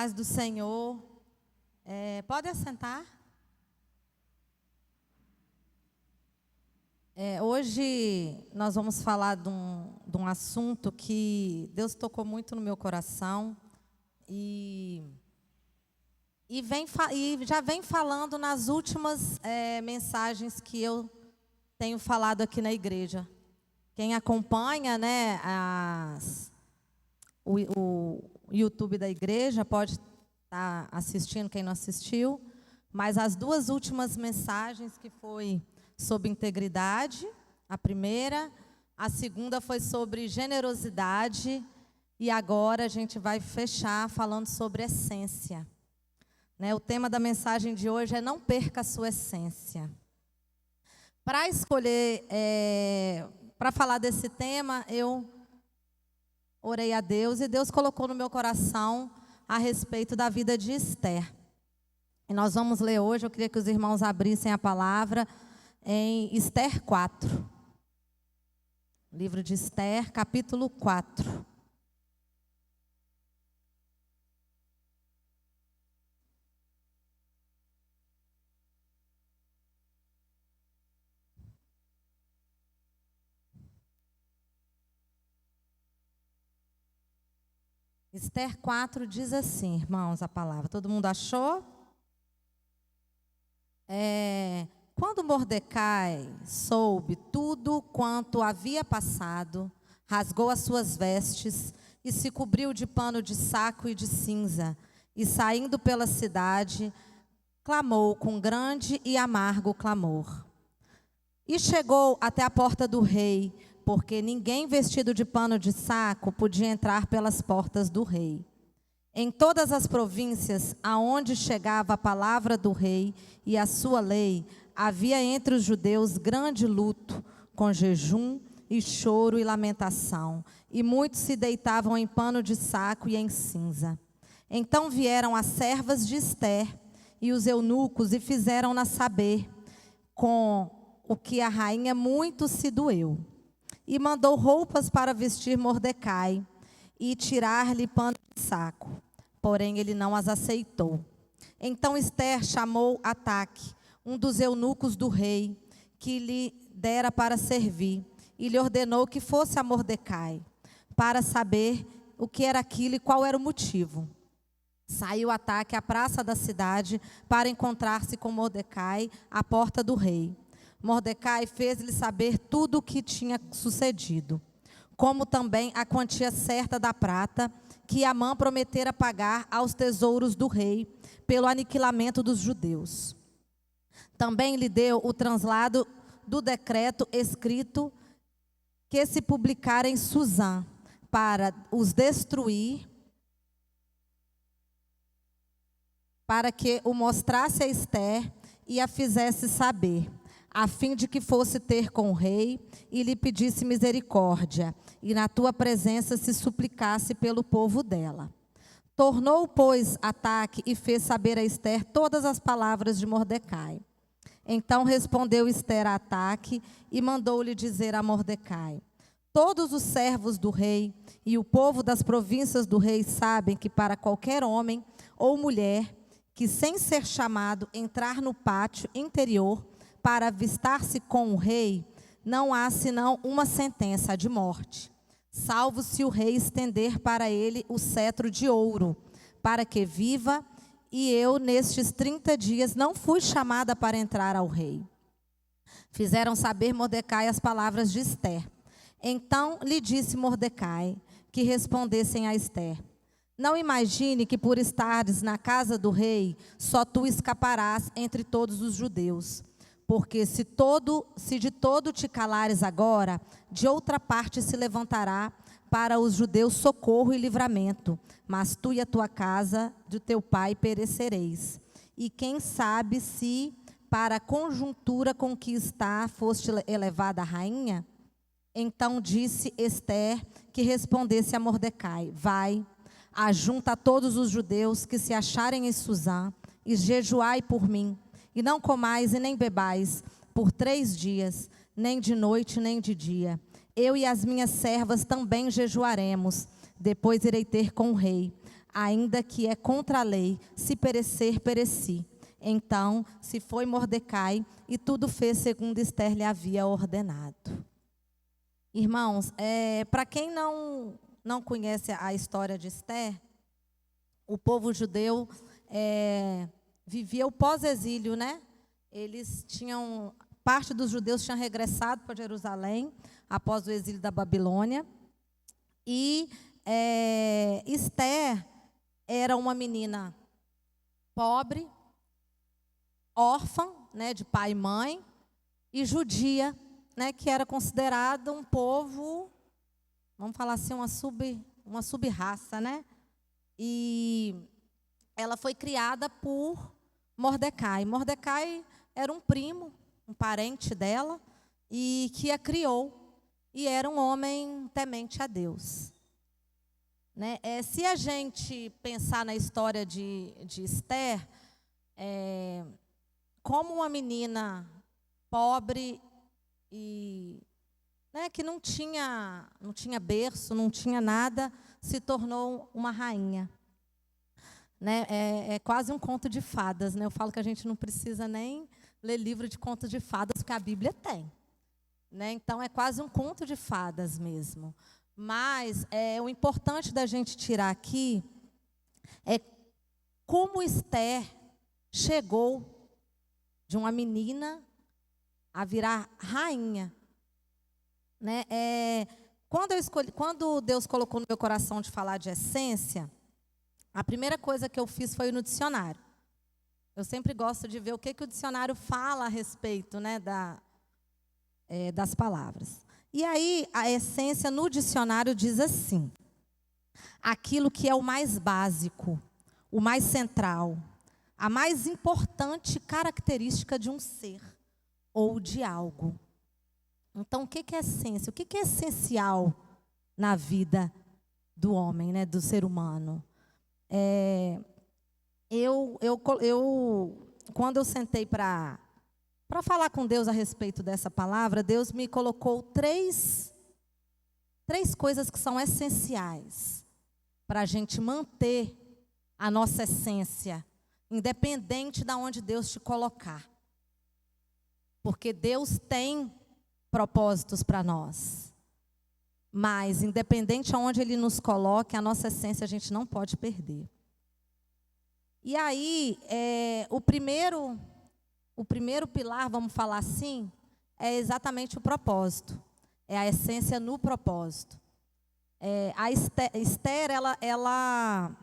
paz do Senhor. Pode assentar. Hoje nós vamos falar de um assunto que Deus tocou muito no meu coração e já vem falando nas últimas mensagens que eu tenho falado aqui na igreja. Quem acompanha, né, o YouTube da igreja pode estar assistindo, quem não assistiu, mas as duas últimas mensagens que foi sobre integridade, a primeira, a segunda foi sobre generosidade e agora a gente vai fechar falando sobre essência. Né, o tema da mensagem de hoje é não perca a sua essência. Para escolher, para falar desse tema, eu orei a Deus e Deus colocou no meu coração a respeito da vida de Esther. E nós vamos ler hoje, eu queria que os irmãos abrissem a palavra em Esther 4. Livro de Esther, capítulo 4. Esther 4 diz assim, irmãos, a palavra. Todo mundo achou? Quando Mordecai soube tudo quanto havia passado, rasgou as suas vestes e se cobriu de pano de saco e de cinza, e saindo pela cidade, clamou com grande e amargo clamor. E chegou até a porta do rei, porque ninguém vestido de pano de saco podia entrar pelas portas do rei. Em todas as províncias aonde chegava a palavra do rei e a sua lei, havia entre os judeus grande luto, com jejum e choro e lamentação, e muitos se deitavam em pano de saco e em cinza. Então vieram as servas de Esther e os eunucos e fizeram-na saber, com o que a rainha muito se doeu. E mandou roupas para vestir Mordecai e tirar-lhe pano de saco. Porém, ele não as aceitou. Então Esther chamou Ataque, um dos eunucos do rei, que lhe dera para servir, e lhe ordenou que fosse a Mordecai, para saber o que era aquilo e qual era o motivo. Saiu Ataque à praça da cidade para encontrar-se com Mordecai à porta do rei. Mordecai fez-lhe saber tudo o que tinha sucedido, como também a quantia certa da prata que Amã prometera pagar aos tesouros do rei pelo aniquilamento dos judeus. Também lhe deu o translado do decreto escrito que se publicara em Suzã, para os destruir, para que o mostrasse a Esther e a fizesse saber, a fim de que fosse ter com o rei e lhe pedisse misericórdia, e na tua presença se suplicasse pelo povo dela. Tornou, pois, Ataque e fez saber a Esther todas as palavras de Mordecai. Então respondeu Esther a Ataque e mandou-lhe dizer a Mordecai: todos os servos do rei e o povo das províncias do rei sabem que para qualquer homem ou mulher que, sem ser chamado, entrar no pátio interior para avistar-se com o rei, não há senão uma sentença de morte, salvo se o rei estender para ele o cetro de ouro, para que viva, e eu nestes 30 dias não fui chamada para entrar ao rei. Fizeram saber Mordecai as palavras de Esther. Então lhe disse Mordecai que respondessem a Esther: não imagine que por estares na casa do rei, só tu escaparás entre todos os judeus. Porque se de todo te calares agora, de outra parte se levantará para os judeus socorro e livramento, mas tu e a tua casa de teu pai perecereis. E quem sabe se para a conjuntura com que está foste elevada a rainha? Então disse Esther que respondesse a Mordecai: vai, ajunta todos os judeus que se acharem em Suzã e jejuai por mim. E não comais e nem bebais por 3 dias, nem de noite nem de dia. Eu e as minhas servas também jejuaremos. Depois irei ter com o rei. ainda que é contra a lei, se perecer, pereci. Então se foi Mordecai e tudo fez segundo Esther lhe havia ordenado. Irmãos, para quem não conhece a história de Esther, o povo judeu vivia o pós-exílio, né? Parte dos judeus tinha regressado para Jerusalém após o exílio da Babilônia. E Esther era uma menina pobre, órfã, né, de pai e mãe, e judia, né, que era considerado um povo, vamos falar assim, uma sub-raça, né? E ela foi criada por Mordecai. Mordecai era um primo, um parente dela, e que a criou, e era um homem temente a Deus. Né? Se a gente pensar na história de Esther, como uma menina pobre e que não tinha berço, não tinha nada, se tornou uma rainha. Né? É quase um conto de fadas. Né? Eu falo que a gente não precisa nem ler livro de contos de fadas, porque a Bíblia tem. Né? Então, é quase um conto de fadas mesmo. Mas o importante da gente tirar aqui é como Esther chegou de uma menina a virar rainha. Né? Quando Deus colocou no meu coração de falar de essência, a primeira coisa que eu fiz foi ir no dicionário. Eu sempre gosto de ver o que o dicionário fala a respeito, né, das palavras. E aí, a essência no dicionário diz assim: aquilo que é o mais básico, o mais central, a mais importante característica de um ser ou de algo. Então, o que é essência? O que é essencial na vida do homem, né, do ser humano? Quando eu sentei para falar com Deus a respeito dessa palavra, Deus me colocou três coisas que são essenciais para a gente manter a nossa essência, independente de onde Deus te colocar. Porque Deus tem propósitos para nós. Mas, independente de onde Ele nos coloque, a nossa essência a gente não pode perder. E aí, o primeiro pilar, vamos falar assim, é exatamente o propósito. É a essência no propósito. A Esther, ela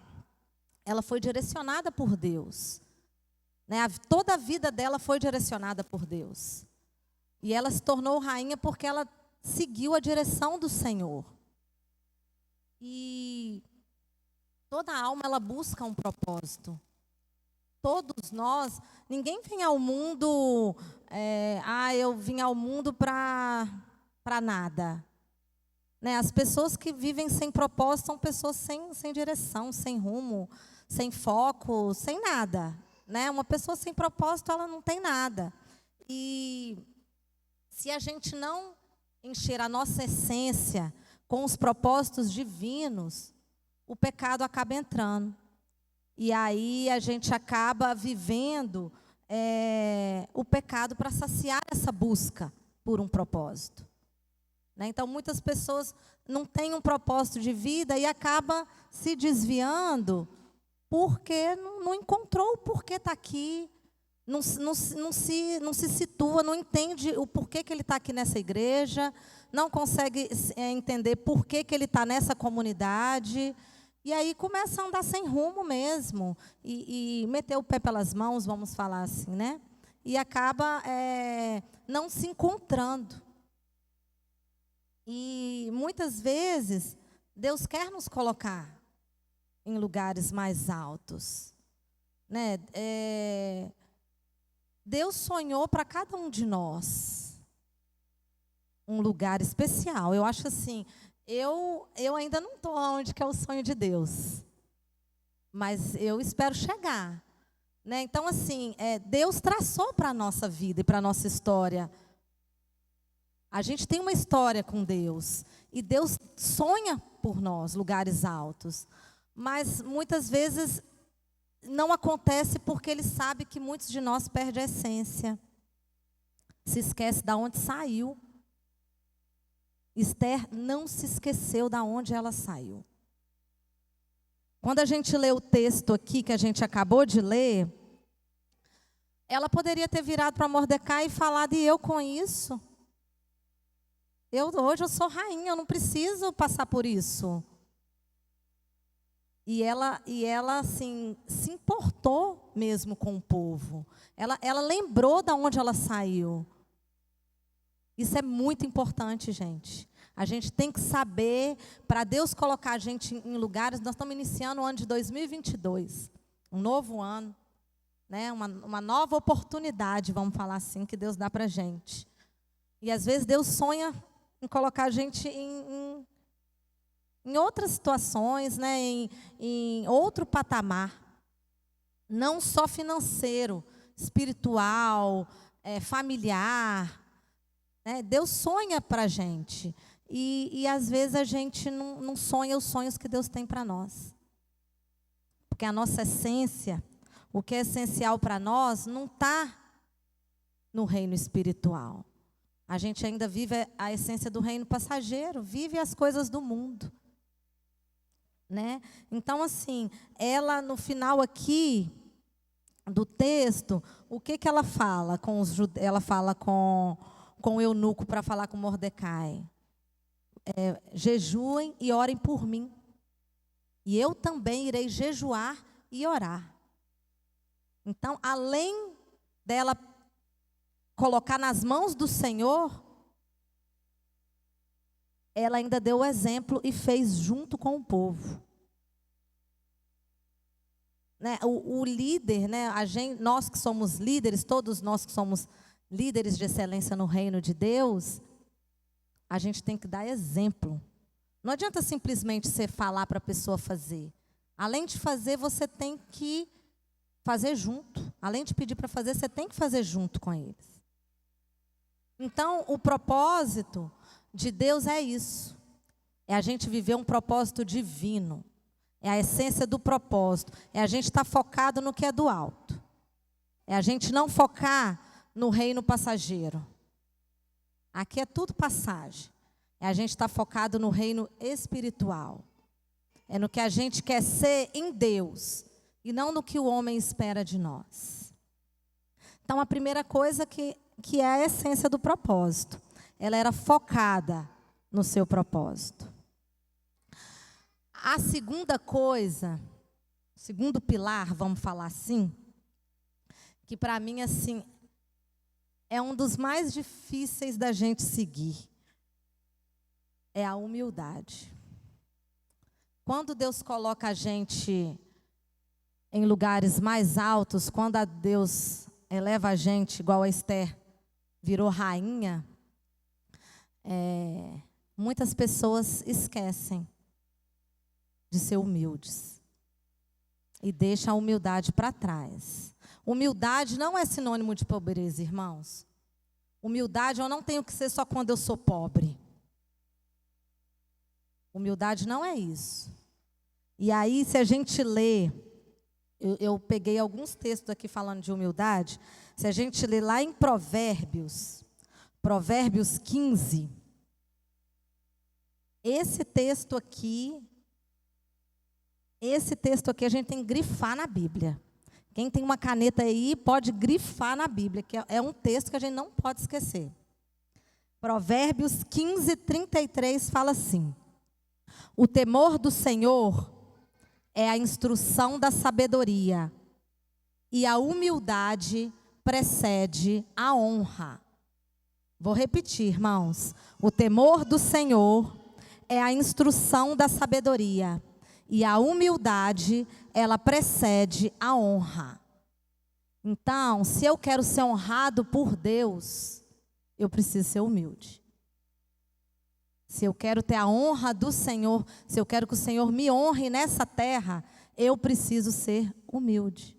foi direcionada por Deus. Né? Toda a vida dela foi direcionada por Deus. E ela se tornou rainha porque ela seguiu a direção do Senhor. E toda alma, ela busca um propósito. Todos nós, ninguém vem ao mundo, eu vim ao mundo para nada. Né? As pessoas que vivem sem propósito são pessoas sem direção, sem rumo, sem foco, sem nada. Né? Uma pessoa sem propósito, ela não tem nada. E se a gente não encher a nossa essência com os propósitos divinos, o pecado acaba entrando. E aí a gente acaba vivendo o pecado para saciar essa busca por um propósito. Né? Então, muitas pessoas não têm um propósito de vida e acaba se desviando porque não encontrou o porquê está aqui, não se situa, não entende o porquê que ele está aqui nessa igreja, não consegue entender por que ele está nessa comunidade. E aí começa a andar sem rumo mesmo, e meter o pé pelas mãos, vamos falar assim, né? E acaba não se encontrando. E muitas vezes, Deus quer nos colocar em lugares mais altos. Né? Deus sonhou para cada um de nós um lugar especial. Eu acho assim... Eu ainda não estou onde que é o sonho de Deus, mas eu espero chegar. Né? Então, assim, Deus traçou para a nossa vida e para a nossa história. A gente tem uma história com Deus, e Deus sonha por nós lugares altos. Mas muitas vezes não acontece porque ele sabe que muitos de nós perdem a essência. Se esquece de onde saiu. Esther não se esqueceu de onde ela saiu. Quando a gente lê o texto aqui que a gente acabou de ler, ela poderia ter virado para Mordecai e falado: e eu com isso? Hoje eu sou rainha, eu não preciso passar por isso. E ela assim, se importou mesmo com o povo. Ela lembrou de onde ela saiu. Isso é muito importante, gente. A gente tem que saber, para Deus colocar a gente em lugares. Nós estamos iniciando o ano de 2022, um novo ano, né? Uma nova oportunidade, vamos falar assim, que Deus dá para a gente. E às vezes Deus sonha em colocar a gente em outras situações, né? Em outro patamar. Não só financeiro, espiritual, familiar. Deus sonha para a gente. E às vezes a gente não sonha os sonhos que Deus tem para nós. Porque a nossa essência, o que é essencial para nós, não está no reino espiritual. A gente ainda vive a essência do reino passageiro, vive as coisas do mundo. Né? Então, assim, ela no final aqui do texto, o que ela fala com os judeus? Ela fala com o eunuco para falar com Mordecai. Jejuem e orem por mim. E eu também irei jejuar e orar. Então, além dela colocar nas mãos do Senhor, ela ainda deu o exemplo e fez junto com o povo. Né? O líder, né? Nós que somos líderes, todos nós que somos líderes de excelência no reino de Deus, a gente tem que dar exemplo. Não adianta simplesmente você falar para a pessoa fazer. Além de fazer, você tem que fazer junto. Além de pedir para fazer, você tem que fazer junto com eles. Então, o propósito de Deus é isso. É a gente viver um propósito divino. É a essência do propósito. É a gente estar focado no que é do alto. É a gente não focar no reino passageiro. Aqui é tudo passagem. É a gente estar focado no reino espiritual. É no que a gente quer ser em Deus. E não no que o homem espera de nós. Então, a primeira coisa que é a essência do propósito. Ela era focada no seu propósito. A segunda coisa, o segundo pilar, vamos falar assim, que para mim, assim, é um dos mais difíceis da gente seguir, é a humildade. Quando Deus coloca a gente em lugares mais altos, quando Deus eleva a gente, igual a Esther virou rainha, muitas pessoas esquecem de ser humildes e deixam a humildade para trás. Humildade não é sinônimo de pobreza, irmãos. Humildade eu não tenho que ser só quando eu sou pobre. Humildade não é isso. E aí, se a gente lê, eu peguei alguns textos aqui falando de humildade. Se a gente lê lá em Provérbios 15, esse texto aqui a gente tem que grifar na Bíblia. Quem tem uma caneta aí pode grifar na Bíblia, que é um texto que a gente não pode esquecer. Provérbios 15, 33 fala assim: o temor do Senhor é a instrução da sabedoria, e a humildade precede a honra. Vou repetir, irmãos. O temor do Senhor é a instrução da sabedoria, e a humildade, ela precede a honra. Então, se eu quero ser honrado por Deus, eu preciso ser humilde. Se eu quero ter a honra do Senhor, se eu quero que o Senhor me honre nessa terra, eu preciso ser humilde.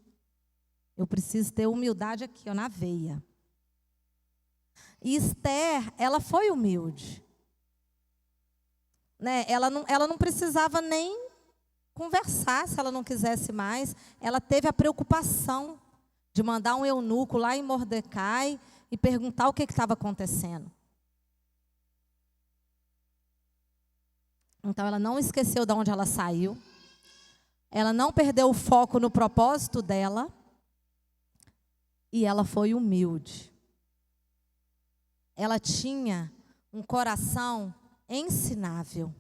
Eu preciso ter humildade aqui, na veia. E Esther, ela foi humilde. Né? Ela não precisava nem conversar, se ela não quisesse mais. Ela teve a preocupação de mandar um eunuco lá em Mordecai e perguntar o que estava acontecendo. Então, ela não esqueceu de onde ela saiu. Ela não perdeu o foco no propósito dela. E ela foi humilde. Ela tinha um coração ensinável.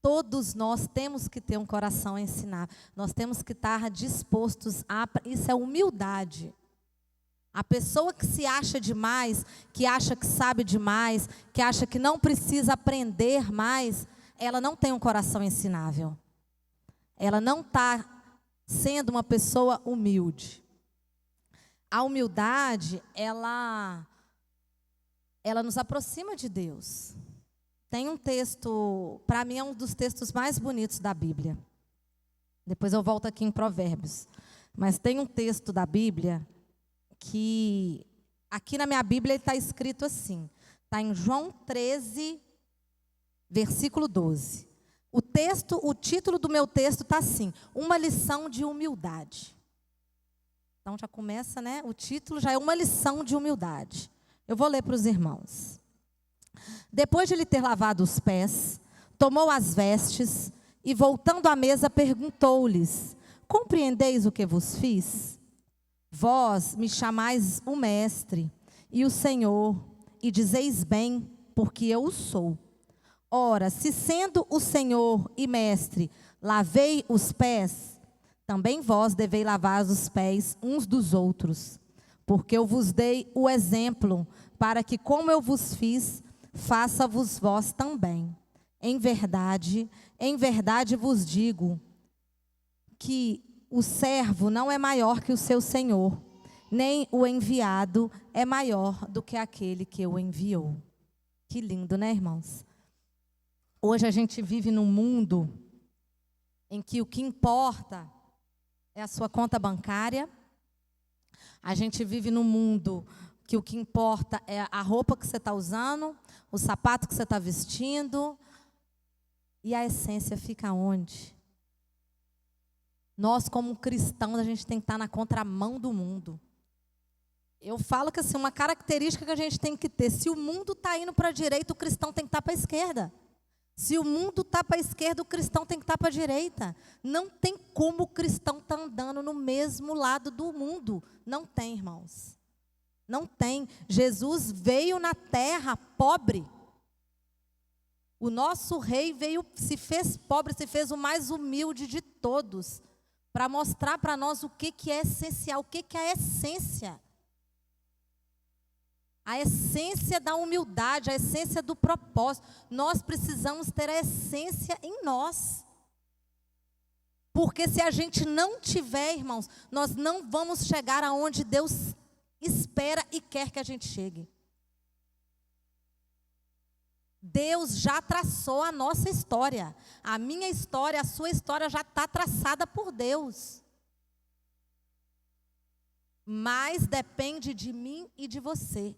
Todos nós temos que ter um coração ensinável. Nós temos que estar dispostos a... Isso é humildade. A pessoa que se acha demais, que acha que sabe demais, que acha que não precisa aprender mais, ela não tem um coração ensinável. Ela não está sendo uma pessoa humilde. A humildade, ela nos aproxima de Deus. Tem um texto, para mim é um dos textos mais bonitos da Bíblia. Depois eu volto aqui em Provérbios. Mas tem um texto da Bíblia que, aqui na minha Bíblia, ele está escrito assim. Está em João 13, versículo 12. O título do meu texto está assim: uma lição de humildade. Então já começa, né? O título já é uma lição de humildade. Eu vou ler para os irmãos. Depois de lhe ter lavado os pés, tomou as vestes e, voltando à mesa, perguntou-lhes: compreendeis o que vos fiz? Vós me chamais o mestre e o Senhor, e dizeis bem, porque eu o sou. Ora, se sendo o Senhor e mestre, lavei os pés, também vós deveis lavar os pés uns dos outros, porque eu vos dei o exemplo, para que, como eu vos fiz, faça-vos vós também. Em verdade vos digo, que o servo não é maior que o seu senhor, nem o enviado é maior do que aquele que o enviou. Que lindo, né, irmãos? Hoje a gente vive num mundo em que o que importa é a sua conta bancária. A gente vive num mundo que o que importa é a roupa que você está usando, o sapato que você está vestindo. E a essência fica onde? Nós, como cristãos, a gente tem que estar na contramão do mundo. Eu falo que assim, uma característica que a gente tem que ter: se o mundo está indo para a direita, o cristão tem que estar para a esquerda. Se o mundo está para a esquerda, o cristão tem que estar para a direita. Não tem como o cristão estar andando no mesmo lado do mundo. Não tem, irmãos. Não tem. Jesus veio na terra pobre. O nosso rei veio, se fez pobre, se fez o mais humilde de todos, para mostrar para nós o que é essencial, o que é a essência. A essência da humildade, a essência do propósito. Nós precisamos ter a essência em nós. Porque se a gente não tiver, irmãos, nós não vamos chegar aonde Deus espera e quer que a gente chegue. Deus já traçou a nossa história. A minha história, a sua história já está traçada por Deus. Mas depende de mim e de você.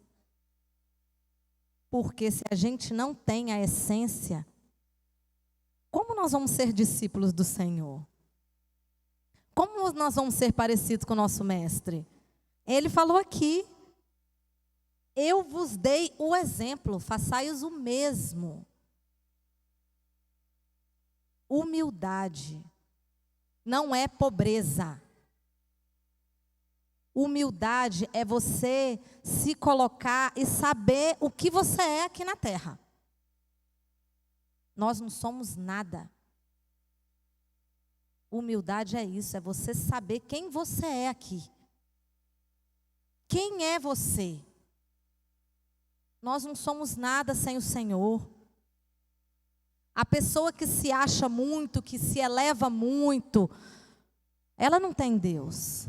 Porque se a gente não tem a essência, como nós vamos ser discípulos do Senhor? Como nós vamos ser parecidos com o nosso mestre? Ele falou aqui: eu vos dei o exemplo, façais o mesmo. Humildade não é pobreza. Humildade é você se colocar e saber o que você é aqui na terra. Nós não somos nada. Humildade é isso, é você saber quem você é aqui. Quem é você? Nós não somos nada sem o Senhor. A pessoa que se acha muito, que se eleva muito, ela não tem Deus.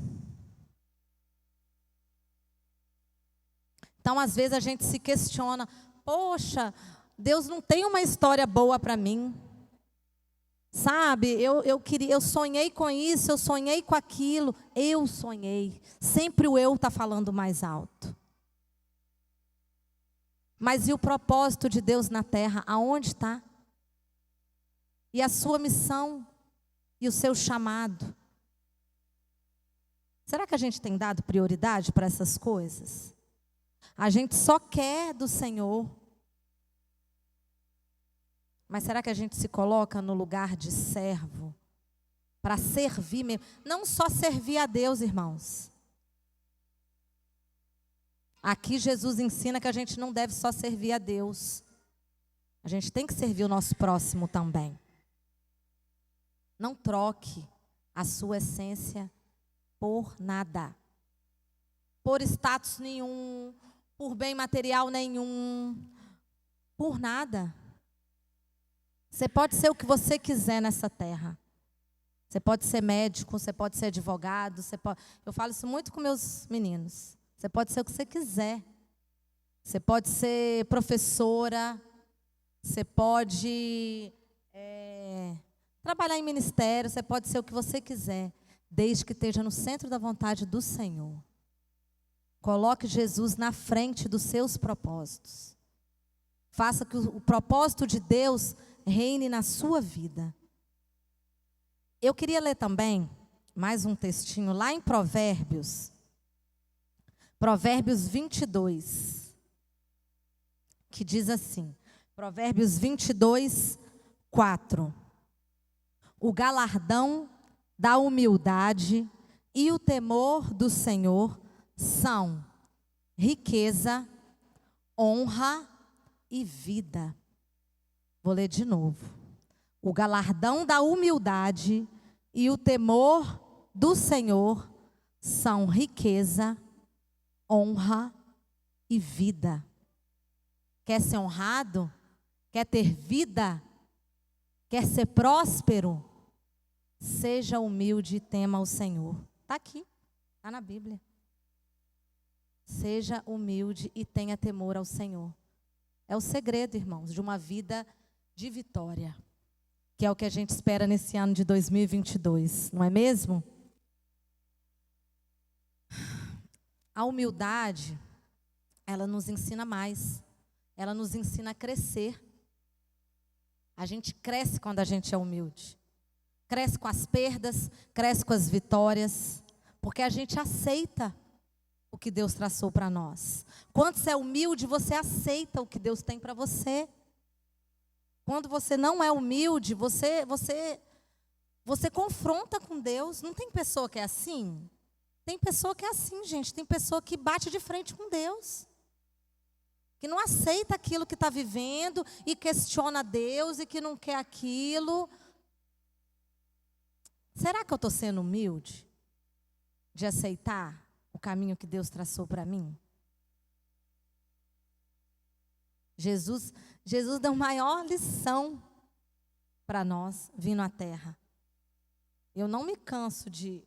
Então, às vezes a gente se questiona: poxa, Deus não tem uma história boa para mim. Sabe, eu sonhei com isso, eu sonhei com aquilo. Eu sonhei. Sempre o eu está falando mais alto. Mas e o propósito de Deus na terra, aonde está? E a sua missão? e o seu chamado. Será que a gente tem dado prioridade para essas coisas? A gente só quer do Senhor. Mas será que a gente se coloca no lugar de servo? Para servir mesmo? Não só servir a Deus, irmãos. Aqui Jesus ensina que a gente não deve só servir a Deus. A gente tem que servir o nosso próximo também. Não troque a sua essência por nada. Por status nenhum, por bem material nenhum, por nada. Você pode ser o que você quiser nessa terra. Você pode ser médico, você pode ser advogado, eu falo isso muito com meus meninos. Você pode ser o que você quiser. Você pode ser professora, você pode trabalhar em ministério, você pode ser o que você quiser, desde que esteja no centro da vontade do Senhor. Coloque Jesus na frente dos seus propósitos. Faça que o propósito de Deus reine na sua vida. Eu queria ler também mais um textinho lá em Provérbios 22, que diz assim, Provérbios 22, 4. O galardão da humildade e o temor do Senhor são riqueza, honra e vida. Vou ler de novo. O galardão da humildade e o temor do Senhor são riqueza, honra e vida. Quer ser honrado? Quer ter vida? Quer ser próspero? Seja humilde e tema o Senhor. Está aqui, está na Bíblia. Seja humilde e tenha temor ao Senhor. É o segredo, irmãos, de uma vida de vitória, que é o que a gente espera nesse ano de 2022, não é mesmo? A humildade, ela nos ensina mais, ela nos ensina a crescer. A gente cresce quando a gente é humilde. Cresce com as perdas, cresce com as vitórias, porque a gente aceita o que Deus traçou para nós. Quando você é humilde, você aceita o que Deus tem para você. Quando você não é humilde, você confronta com Deus. Não tem pessoa que é assim? Tem pessoa que é assim, gente. Tem pessoa que bate de frente com Deus. Que não aceita aquilo que está vivendo e questiona Deus e que não quer aquilo. Será que eu estou sendo humilde de aceitar o caminho que Deus traçou para mim? Jesus deu a maior lição para nós vindo à terra. Eu não me canso de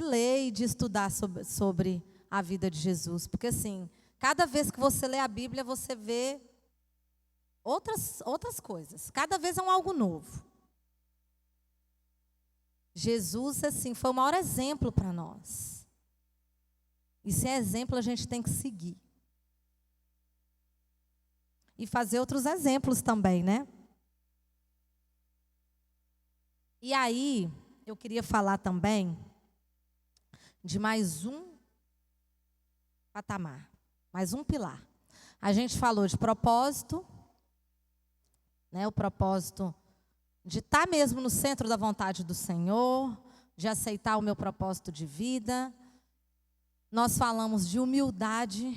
ler e de estudar sobre a vida de Jesus. Porque assim, cada vez que você lê a Bíblia, você vê outras coisas. Cada vez é algo novo. Jesus, assim, foi o maior exemplo para nós. E se é exemplo, a gente tem que seguir. E fazer outros exemplos também, né? E aí, eu queria falar também de mais um patamar, mais um pilar. A gente falou de propósito, né? O propósito de estar mesmo no centro da vontade do Senhor, de aceitar o meu propósito de vida. Nós falamos de humildade,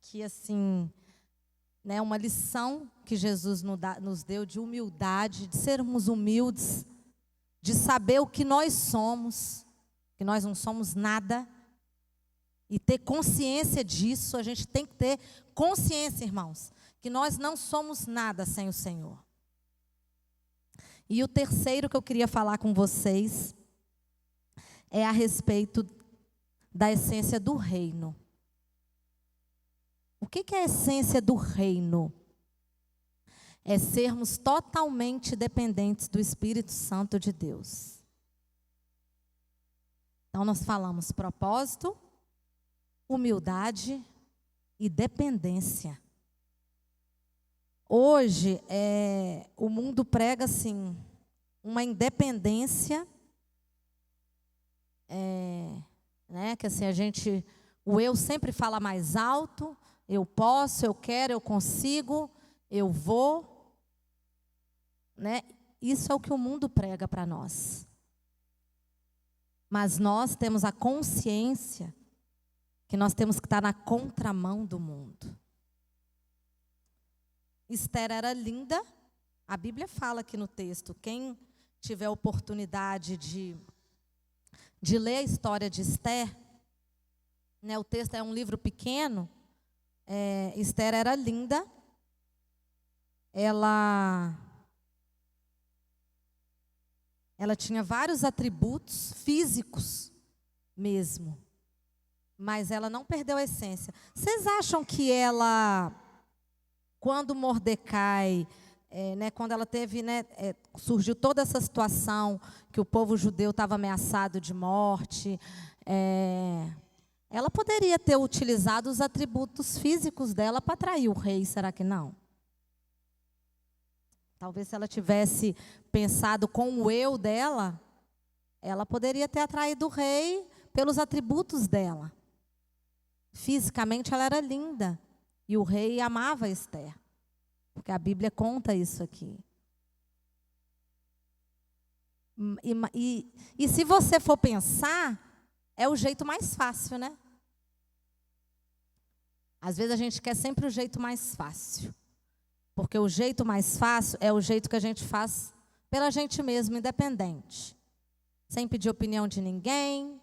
que assim, né, uma lição que Jesus nos deu de humildade, de sermos humildes, de saber o que nós somos, que nós não somos nada, e ter consciência disso. A gente tem que ter consciência, irmãos, que nós não somos nada sem o Senhor. E o terceiro que eu queria falar com vocês é a respeito da essência do reino. O que é a essência do reino? É sermos totalmente dependentes do Espírito Santo de Deus. Então nós falamos propósito, humildade e dependência. Hoje, o mundo prega assim, uma independência, né, que assim o eu sempre fala mais alto, eu posso, eu quero, eu consigo, eu vou, né? Isso é o que o mundo prega para nós. Mas nós temos a consciência que nós temos que estar na contramão do mundo. Esther era linda, a Bíblia fala aqui no texto, quem tiver oportunidade de ler a história de Esther, né, o texto é um livro pequeno, Esther era linda, ela tinha vários atributos físicos mesmo, mas ela não perdeu a essência. Vocês acham que ela, quando Mordecai, né, quando ela teve, né, surgiu toda essa situação que o povo judeu estava ameaçado de morte, ela poderia ter utilizado os atributos físicos dela para atrair o rei, será que não? Talvez se ela tivesse pensado com o eu dela, ela poderia ter atraído o rei pelos atributos dela. Fisicamente ela era linda e o rei amava Esther, porque a Bíblia conta isso aqui. E se você for pensar, é o jeito mais fácil, né? Às vezes a gente quer sempre o jeito mais fácil. Porque o jeito mais fácil é o jeito que a gente faz pela gente mesmo, independente. Sem pedir opinião de ninguém,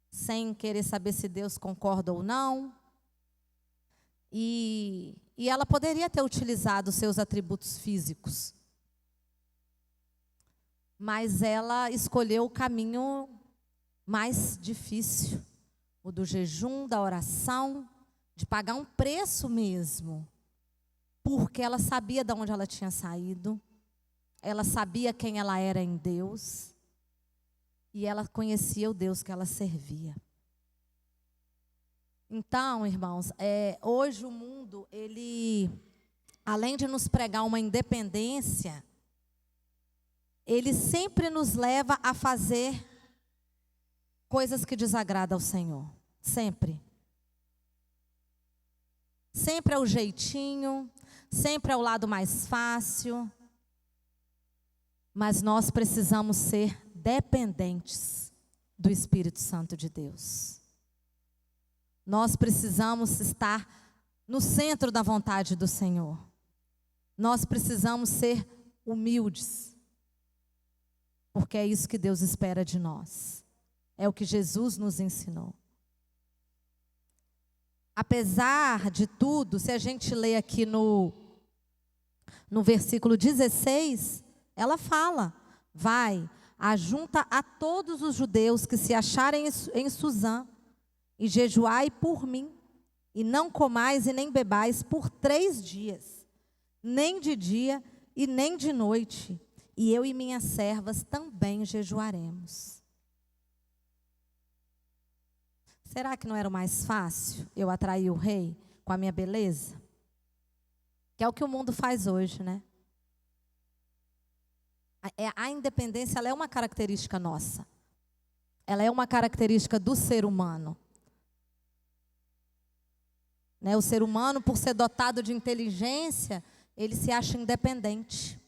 sem querer saber se Deus concorda ou não. E ela poderia ter utilizado os seus atributos físicos. Mas ela escolheu o caminho mais difícil. O do jejum, da oração, de pagar um preço mesmo. Porque ela sabia de onde ela tinha saído, ela sabia quem ela era em Deus, e ela conhecia o Deus que ela servia. Então, irmãos, hoje o mundo, ele, além de nos pregar uma independência, ele sempre nos leva a fazer coisas que desagradam ao Senhor, sempre. Sempre é o jeitinho, sempre é o lado mais fácil, mas nós precisamos ser dependentes do Espírito Santo de Deus. Nós precisamos estar no centro da vontade do Senhor. Nós precisamos ser humildes, porque é isso que Deus espera de nós. É o que Jesus nos ensinou. Apesar de tudo, se a gente lê aqui no versículo 16, ela fala: vai, ajunta a todos os judeus que se acharem em Suzã, e jejuai por mim, e não comais e nem bebais por 3 dias, nem de dia e nem de noite, e eu e minhas servas também jejuaremos. Será que não era o mais fácil eu atrair o rei com a minha beleza? Que é o que o mundo faz hoje, né? A independência, ela é uma característica nossa. Ela é uma característica do ser humano. Né? O ser humano, por ser dotado de inteligência, ele se acha independente.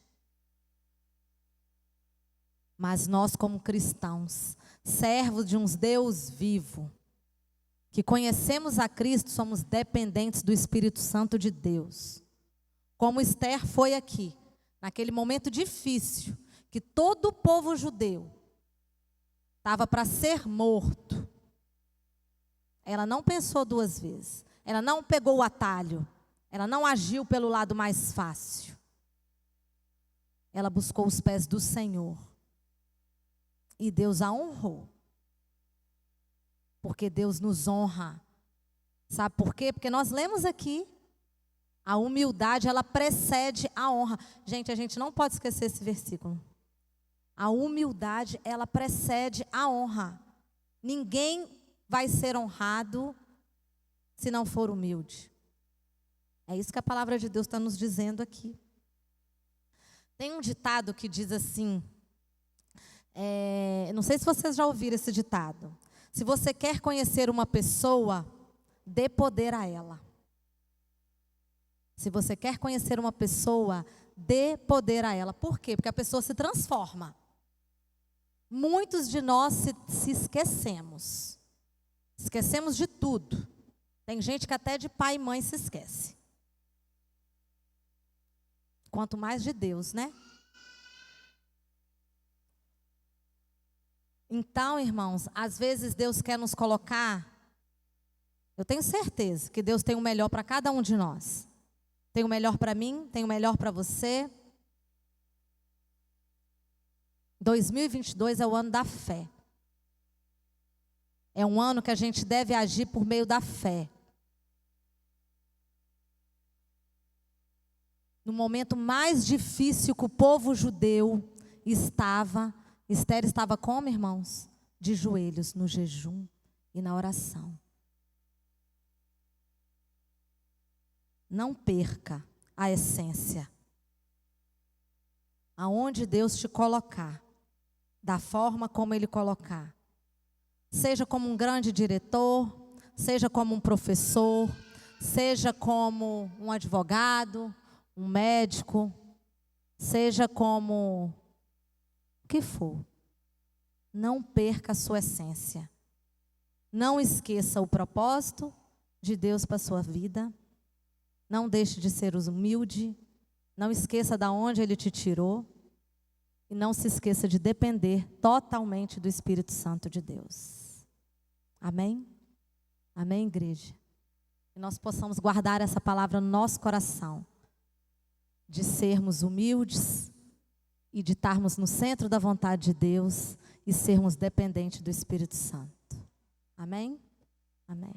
Mas nós, como cristãos, servos de um Deus vivo, que conhecemos a Cristo, somos dependentes do Espírito Santo de Deus. Como Esther foi aqui, naquele momento difícil, que todo o povo judeu estava para ser morto. Ela não pensou 2 vezes. Ela não pegou o atalho. Ela não agiu pelo lado mais fácil. Ela buscou os pés do Senhor. E Deus a honrou. Porque Deus nos honra. Sabe por quê? Porque nós lemos aqui, a humildade, ela precede a honra. Gente, a gente não pode esquecer esse versículo. A humildade, ela precede a honra. Ninguém vai ser honrado se não for humilde. É isso que a palavra de Deus está nos dizendo aqui. Tem um ditado que diz assim: Não sei se vocês já ouviram esse ditado. Se você quer conhecer uma pessoa, dê poder a ela. Se você quer conhecer uma pessoa, dê poder a ela. Por quê? Porque a pessoa se transforma. Muitos de nós se esquecemos. Esquecemos de tudo. Tem gente que até de pai e mãe se esquece. Quanto mais de Deus, né? Então, irmãos, às vezes Deus quer nos colocar. Eu tenho certeza que Deus tem o melhor para cada um de nós. Tem o melhor para mim, tem o melhor para você. 2022 é o ano da fé. É um ano que a gente deve agir por meio da fé. No momento mais difícil que o povo judeu estava, Esther estava como, irmãos? De joelhos, no jejum e na oração. Não perca a essência. Aonde Deus te colocar, da forma como Ele colocar. Seja como um grande diretor, seja como um professor, seja como um advogado, um médico, seja como o que for. Não perca a sua essência. Não esqueça o propósito de Deus para a sua vida. Não deixe de ser humilde. Não esqueça de onde Ele te tirou. E não se esqueça de depender totalmente do Espírito Santo de Deus. Amém? Amém, igreja? Que nós possamos guardar essa palavra no nosso coração. De sermos humildes e de estarmos no centro da vontade de Deus e sermos dependentes do Espírito Santo. Amém? Amém.